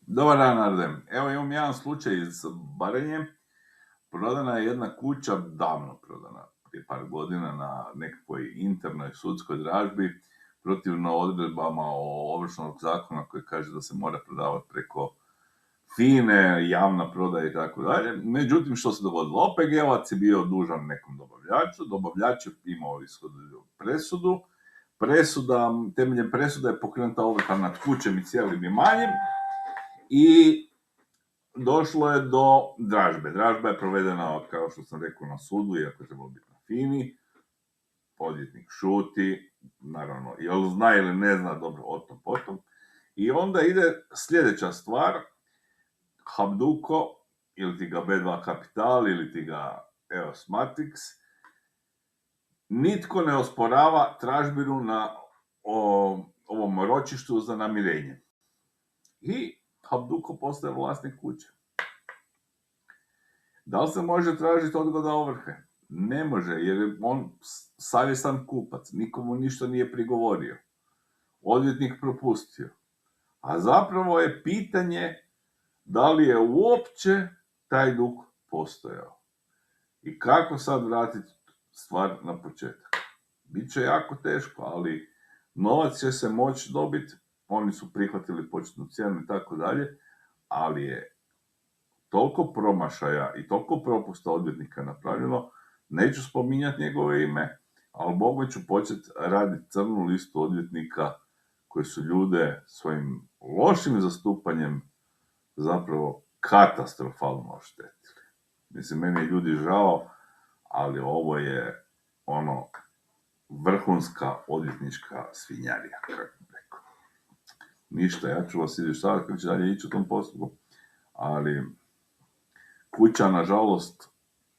Dobar dan, Arden. Evo imam jedan slučaj iz Baranje. Prodana je jedna kuća, davno prodana, prije par godina na nekakvoj internoj sudskoj dražbi, protivno odredbama o Ovršnog zakona koji kaže da se mora prodavati preko FINA-e, javna prodaja i tako dalje. Međutim, što se dogodilo? OPG-ovac je bio dužan nekom dobavljaču, dobavljač je imao presudu, temeljem presude je pokrenuta ovrha nad kućem i cijelim imanjem i došlo je do dražbe. Dražba je provedena, kao što sam rekao, na sudu, iako je trebalo biti na FINA-i. Odvjetnik šuti, naravno, jel zna ili ne zna, dobro, o tom potom. I onda ide sljedeća stvar, Habduko, ili ti ga B2 Kapital, ili ti ga EOS Matrix, nitko ne osporava tražbinu na ovom ročištu za namirenje. I Habduko postaje vlasnik kuće. Da li se može tražiti odgoda ovrhe? Ne može, jer je on savjestan kupac, nikomu ništa nije prigovorio. Odvjetnik propustio. A zapravo je pitanje da li je uopće taj dug postojao. I kako sad vratiti stvar na početak? Biće jako teško, ali novac će se moći dobiti, oni su prihvatili početnu cijenu i tako dalje, ali je toliko promašaja i toliko propusta odvjetnika napravljeno, neću spominjati njegove ime, ali mogu ću početi raditi crnu listu odvjetnika koji su ljude svojim lošim zastupanjem zapravo katastrofalno oštetili. Mislim, meni je ljudi žao, ali ovo je vrhunska odvjetnička svinjarija, kako bih rekao. Ništa, ja ću vas izvještavati kako će dalje ići u tom postupku, ali kuća, nažalost,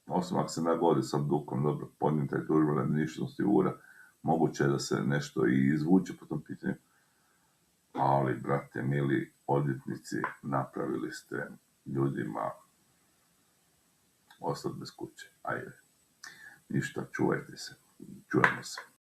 osim ako se nagodi sa Dukom, dobro, podnijeta je tužba radi ništetnosti ugovora, moguće je da se nešto i izvuče po tom pitanju, ali, brate mili, odvjetnici, napravili ste ljudima ostati bez kuće. Ajde, ništa, čuvajte se, čujemo se.